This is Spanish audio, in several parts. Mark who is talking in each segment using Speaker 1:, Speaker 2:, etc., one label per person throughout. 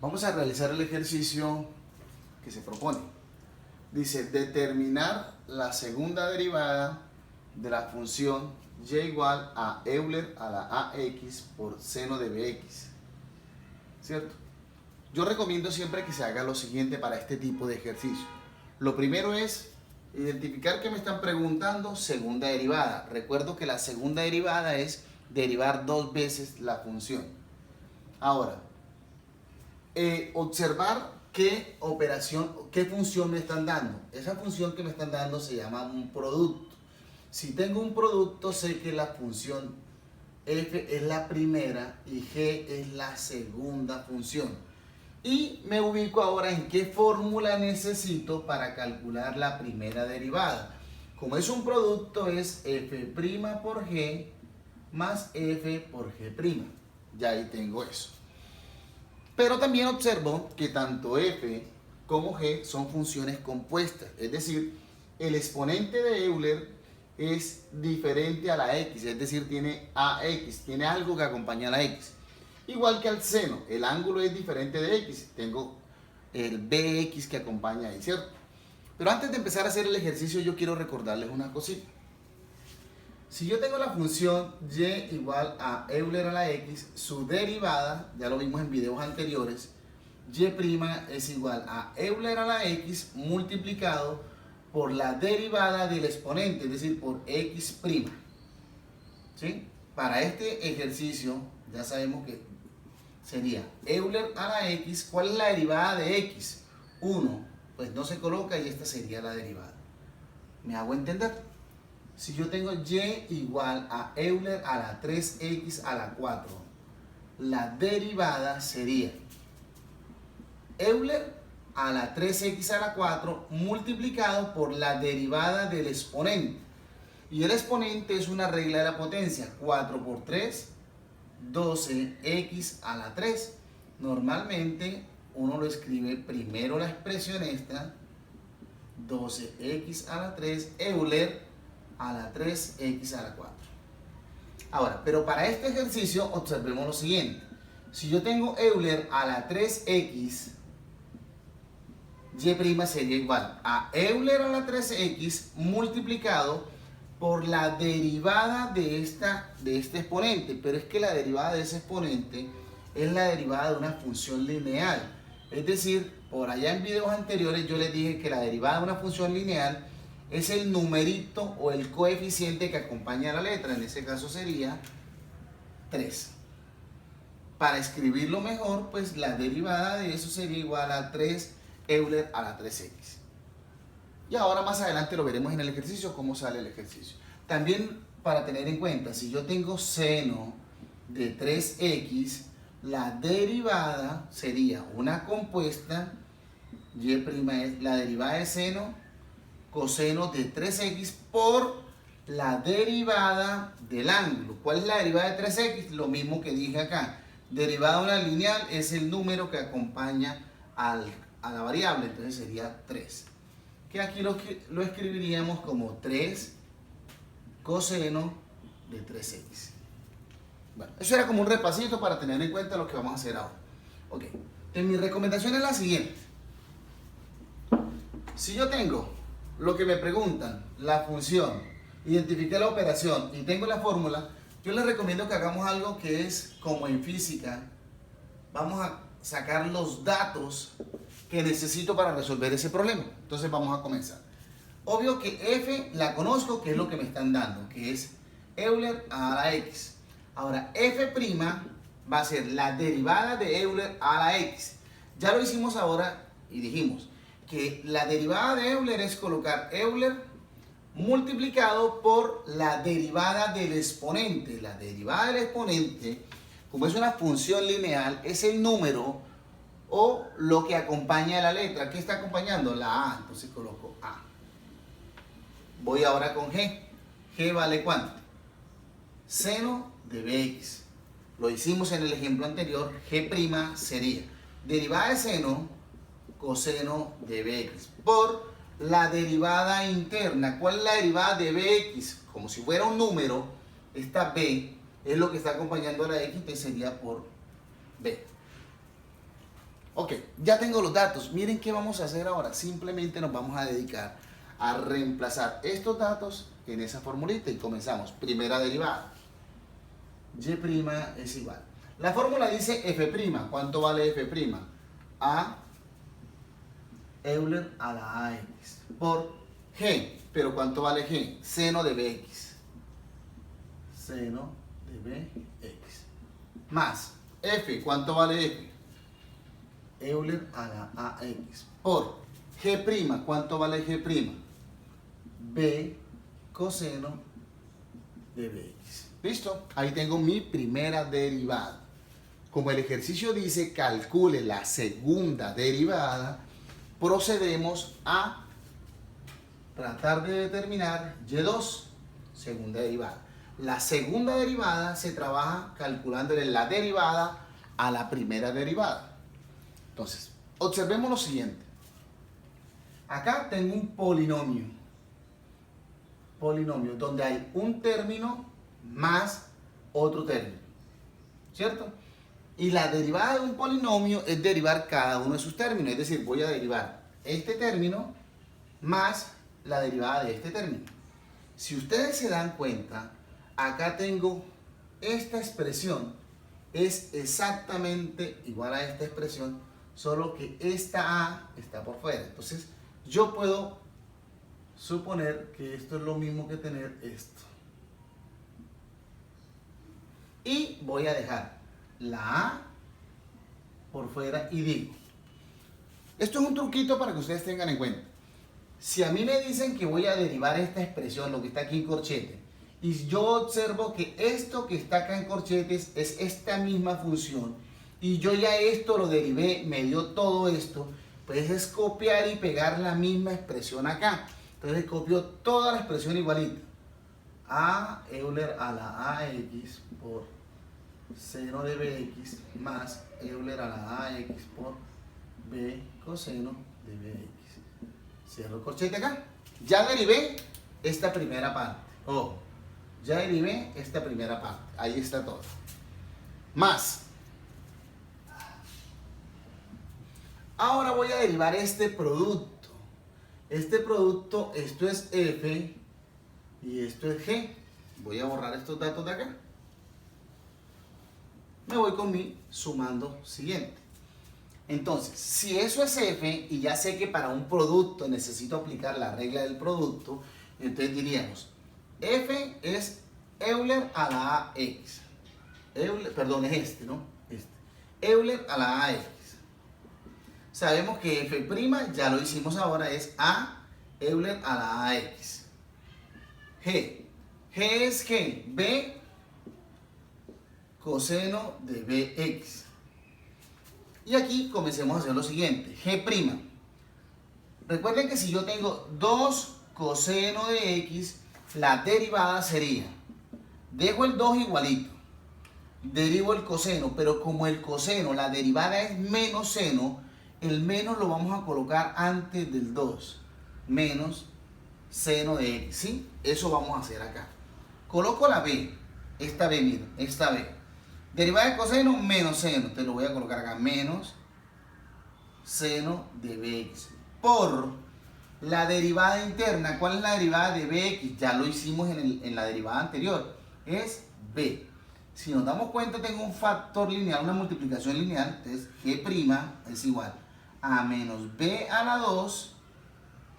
Speaker 1: Vamos a realizar el ejercicio que se propone. Dice, determinar la segunda derivada de la función y igual a Euler a la ax por seno de bx. ¿Cierto? Yo recomiendo siempre que se haga lo siguiente para este tipo de ejercicio. Lo primero es identificar que me están preguntando segunda derivada. Recuerdo que la segunda derivada es derivar dos veces la función. Ahora, observar qué operación, qué función me están dando. Esa función que me están dando se llama un producto. Si tengo un producto, sé que la función f es la primera y g es la segunda función. Y me ubico ahora en qué fórmula necesito para calcular la primera derivada. Como es un producto, es f' por g más f por g'. Ya ahí tengo eso. Pero también observo que tanto f como g son funciones compuestas. Es decir, el exponente de Euler es diferente a la x. Es decir, tiene ax, tiene algo que acompaña a la x. Igual que al seno, el ángulo es diferente de x. Tengo el bx que acompaña ahí, ¿cierto? Pero antes de empezar a hacer el ejercicio, yo quiero recordarles una cosita. Si yo tengo la función y igual a Euler a la x, su derivada, ya lo vimos en videos anteriores, y' es igual a Euler a la x multiplicado por la derivada del exponente, es decir, por x'. ¿Sí? Para este ejercicio ya sabemos que sería Euler a la x. ¿Cuál es la derivada de x? 1. Pues no se coloca y esta sería la derivada. ¿Me hago entender? Si yo tengo y igual a Euler a la 3x a la 4, la derivada sería Euler a la 3x a la 4 multiplicado por la derivada del exponente. Y el exponente es una regla de la potencia. 4 por 3, 12x a la 3. Normalmente uno lo escribe primero la expresión esta, 12x a la 3, Euler a la 3x a la 4. Ahora, pero para este ejercicio observemos lo siguiente. Si yo tengo Euler a la 3x, y' sería igual a Euler a la 3x multiplicado por la derivada de este exponente. Pero es que la derivada de ese exponente es la derivada de una función lineal. Es decir, por allá en videos anteriores yo les dije que la derivada de una función lineal es el numerito o el coeficiente que acompaña a la letra. En ese caso sería 3. Para escribirlo mejor, pues la derivada de eso sería igual a 3 Euler a la 3x. Y ahora más adelante lo veremos en el ejercicio, cómo sale el ejercicio. También para tener en cuenta, si yo tengo seno de 3x, la derivada sería una compuesta, y' es la derivada de seno, coseno de 3x por la derivada del ángulo. ¿Cuál es la derivada de 3x? Lo mismo que dije acá. Derivada de una lineal es el número que acompaña a la variable, entonces sería 3. Que aquí lo escribiríamos como 3 coseno de 3x. Bueno, eso era como un repasito para tener en cuenta lo que vamos a hacer ahora. Ok, entonces mi recomendación es la siguiente. Si yo tengo lo que me preguntan, la función, identifiqué la operación y tengo la fórmula, yo les recomiendo que hagamos algo que es como en física. Vamos a sacar los datos que necesito para resolver ese problema. Entonces vamos a comenzar. Obvio que f la conozco, que es lo que me están dando, que es Euler a la x. Ahora, f' va a ser la derivada de Euler a la x. Ya lo hicimos ahora y dijimos que la derivada de Euler es colocar Euler multiplicado por la derivada del exponente. La derivada del exponente, como es una función lineal, es el número o lo que acompaña a la letra. ¿Qué está acompañando? La A. Entonces coloco A. Voy ahora con G. G vale ¿cuánto? Seno de bx. Lo hicimos en el ejemplo anterior. G' sería derivada de seno, coseno de bx por la derivada interna. ¿Cuál es la derivada de bx? Como si fuera un número, esta b es lo que está acompañando a la x, que sería por b. Ok, ya tengo los datos. Miren qué vamos a hacer ahora. Simplemente nos vamos a dedicar a reemplazar estos datos en esa formulita y comenzamos. Primera derivada. Y' es igual. La fórmula dice f'. ¿Cuánto vale f'? A Euler a la ax por g. ¿Pero cuánto vale g? Seno de bx. Seno de bx. Más f. ¿Cuánto vale f? Euler a la ax por g'. ¿Cuánto vale g'? B coseno de bx. ¿Listo? Ahí tengo mi primera derivada. Como el ejercicio dice, calcule la segunda derivada, procedemos a tratar de determinar y2, segunda derivada. La segunda derivada se trabaja calculándole la derivada a la primera derivada. Entonces, observemos lo siguiente. Acá tengo un polinomio. Polinomio donde hay un término más otro término. ¿Cierto? Y la derivada de un polinomio es derivar cada uno de sus términos. Es decir, voy a derivar este término más la derivada de este término. Si ustedes se dan cuenta, acá tengo esta expresión. Es exactamente igual a esta expresión, solo que esta A está por fuera. Entonces, yo puedo suponer que esto es lo mismo que tener esto. Y voy a dejar la A por fuera y digo, esto es un truquito para que ustedes tengan en cuenta. Si a mí me dicen que voy a derivar esta expresión, lo que está aquí en corchete, y yo observo que esto que está acá en corchetes es esta misma función, y yo ya esto lo derivé, me dio todo esto, pues es copiar y pegar la misma expresión acá. Entonces copio toda la expresión igualita. A Euler a la ax por seno de bx más Euler a la ax por b coseno de bx. Cierro el corchete acá. Ya derivé esta primera parte. Ojo, ya derivé esta primera parte. Ahí está todo. Más. Ahora voy a derivar este producto. Este producto, esto es f y esto es g. Voy a borrar estos datos de acá. Me voy con mi sumando siguiente. Entonces, si eso es f y ya sé que para un producto necesito aplicar la regla del producto, entonces diríamos, f es Euler a la ax. Perdón, es este, ¿no? Este. Euler a la ax. Sabemos que f' ya lo hicimos ahora, es a Euler a la ax. G. G es G. B coseno de bx. Y aquí comencemos a hacer lo siguiente. G'. Recuerden que si yo tengo 2 coseno de x, la derivada sería, dejo el 2 igualito, derivo el coseno, pero como el coseno, la derivada es menos seno, el menos lo vamos a colocar antes del 2. Menos seno de x, ¿sí? Eso vamos a hacer acá. Coloco la b, esta b, miren, esta b. Derivada de coseno menos seno, te lo voy a colocar acá, menos seno de bx por la derivada interna. ¿Cuál es la derivada de bx? Ya lo hicimos en la derivada anterior, es b. Si nos damos cuenta, tengo un factor lineal, una multiplicación lineal, entonces g' es igual a menos b a la 2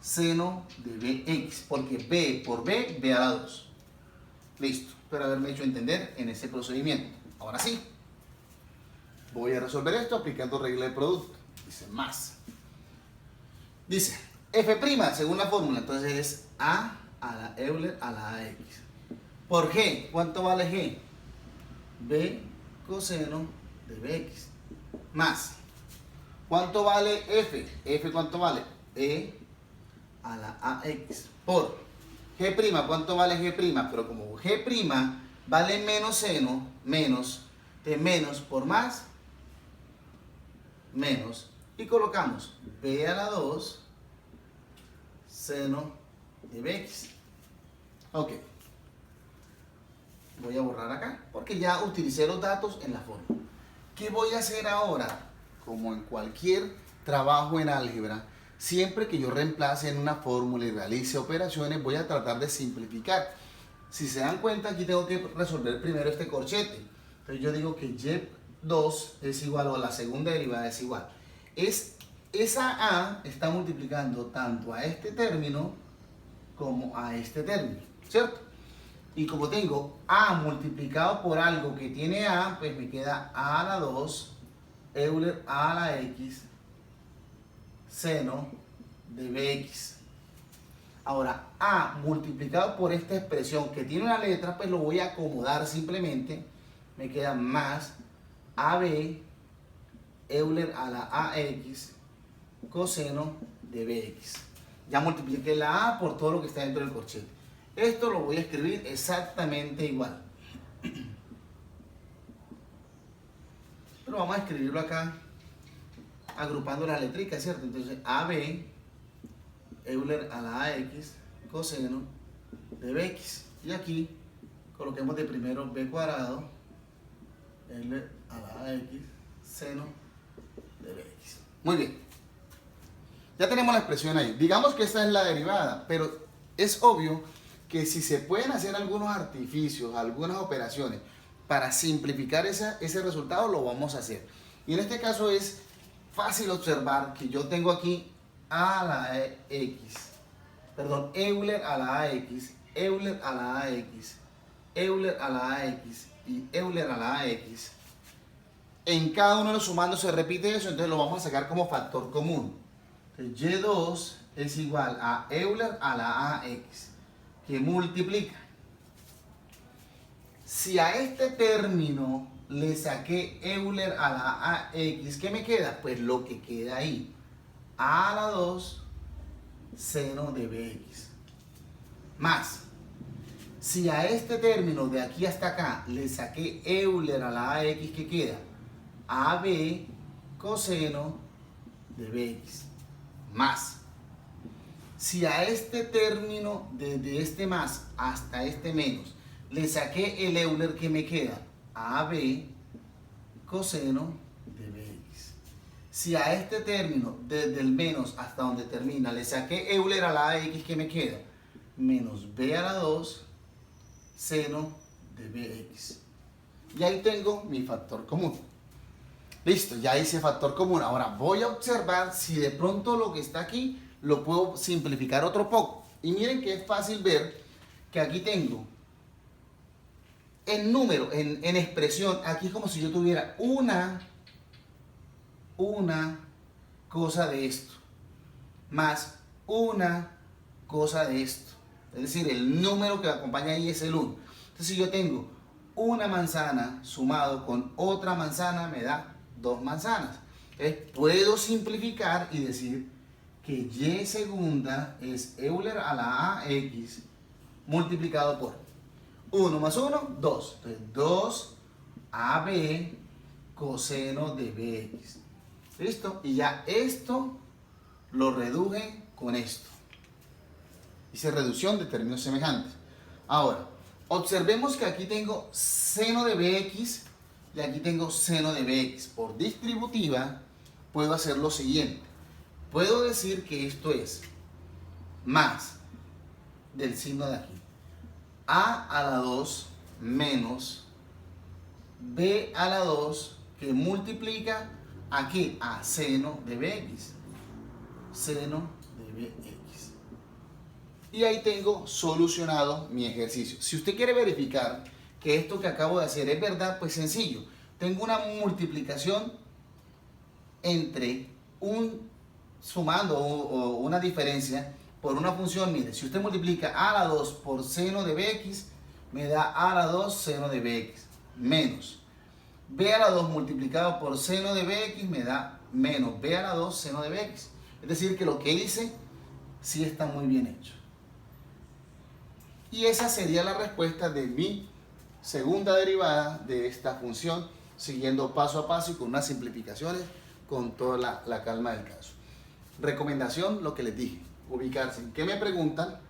Speaker 1: seno de bx, porque b por b, b a la 2. Listo, espero haberme hecho entender en ese procedimiento. Ahora sí, voy a resolver esto aplicando regla de producto. Dice más. Dice f', según la fórmula, entonces es a la Euler a la ax. Por g, ¿cuánto vale g? B coseno de bx. Más. ¿Cuánto vale f? F, ¿cuánto vale? E a la ax. Por g', ¿cuánto vale g'? Pero como g' vale menos seno, menos, de menos por más, menos, y colocamos b a la 2 seno de bx. Ok. Voy a borrar acá porque ya utilicé los datos en la fórmula. ¿Qué voy a hacer ahora? como en cualquier trabajo en álgebra, siempre que yo reemplace en una fórmula y realice operaciones, voy a tratar de simplificar. Si se dan cuenta, aquí tengo que resolver primero este corchete. Entonces yo digo que y2 es igual, o la segunda derivada es igual. Esa a está multiplicando tanto a este término como a este término, ¿cierto? Y como tengo a multiplicado por algo que tiene a, pues me queda a a la 2 Euler a la x seno de bx. Ahora, a multiplicado por esta expresión que tiene una letra, pues lo voy a acomodar simplemente. Me queda más ab Euler a la ax coseno de bx. Ya multipliqué la a por todo lo que está dentro del corchete. Esto lo voy a escribir exactamente igual. Pero vamos a escribirlo acá agrupando las letricas, ¿cierto? Entonces, AB Euler a la AX coseno de BX. Y aquí coloquemos de primero B cuadrado Euler a la AX seno de BX. Muy bien. Ya tenemos la expresión ahí. Digamos que esta es la derivada, pero es obvio que si se pueden hacer algunos artificios, algunas operaciones para simplificar ese resultado, lo vamos a hacer. Y en este caso es fácil observar que yo tengo aquí a la x, perdón, Euler a la ax, Euler a la ax, Euler a la ax y Euler a la ax. En cada uno de los sumandos se repite eso, entonces lo vamos a sacar como factor común. Entonces, y2 es igual a Euler a la ax, que multiplica. Si a este término le saqué Euler a la ax, ¿qué me queda? Pues lo que queda ahí, a la 2 seno de bx. Más, si a este término de aquí hasta acá le saqué Euler a la ax, ¿qué queda? ab coseno de bx. Más, si a este término, desde este más hasta este menos, le saqué el Euler, que me queda ab coseno de bx. Si a este término, desde el menos hasta donde termina, le saqué Euler a la ax, que me queda menos b a la 2 seno de bx. Y ahí tengo mi factor común. Listo, ya hice factor común. Ahora voy a observar si de pronto lo que está aquí lo puedo simplificar otro poco. Y miren que es fácil ver que aquí tengo en número, en expresión, aquí es como si yo tuviera una cosa de esto, más una cosa de esto. Es decir, el número que acompaña ahí es el 1. Entonces, si yo tengo una manzana sumado con otra manzana, me da 2 manzanas. Entonces, puedo simplificar y decir que y segunda es Euler a la ax multiplicado por 1 más 1, 2. Entonces, 2ab coseno de bx. ¿Listo? Y ya esto lo reduje con esto. Hice reducción de términos semejantes. Ahora, observemos que aquí tengo seno de bx y aquí tengo seno de bx. Por distributiva, puedo hacer lo siguiente. Puedo decir que esto es más del signo de aquí, a la 2 menos b a la 2, que multiplica aquí a seno de bx. Seno de bx. Y ahí tengo solucionado mi ejercicio. Si usted quiere verificar que esto que acabo de hacer es verdad, pues sencillo. Tengo una multiplicación entre sumando o una diferencia por una función. Mire, si usted multiplica a la 2 por seno de bx, me da a la 2 seno de bx, menos b a la 2 multiplicado por seno de bx me da menos b a la 2 seno de bx. Es decir, que lo que hice sí está muy bien hecho. Y esa sería la respuesta de mi segunda derivada de esta función, siguiendo paso a paso y con unas simplificaciones con toda la calma del caso. Recomendación, lo que les dije, ubicarse. ¿Qué me preguntan?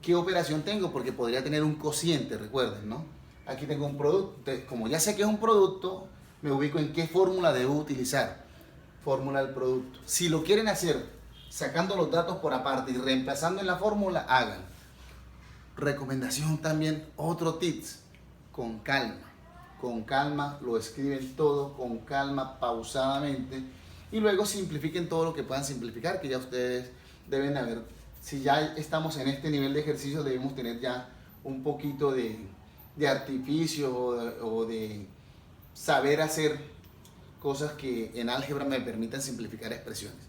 Speaker 1: ¿Qué operación tengo? Porque podría tener un cociente, recuerden, ¿no? Aquí tengo un producto. Como ya sé que es un producto, me ubico en qué fórmula debo utilizar. fórmula del producto. Si lo quieren hacer sacando los datos por aparte y reemplazando en la fórmula, hagan. Recomendación también, otro tips, con calma, lo escriben todo con calma, pausadamente, y luego simplifiquen todo lo que puedan simplificar, que ya ustedes deben haber, si ya estamos en este nivel de ejercicio, debemos tener ya un poquito de artificio o de saber hacer cosas que en álgebra me permitan simplificar expresiones.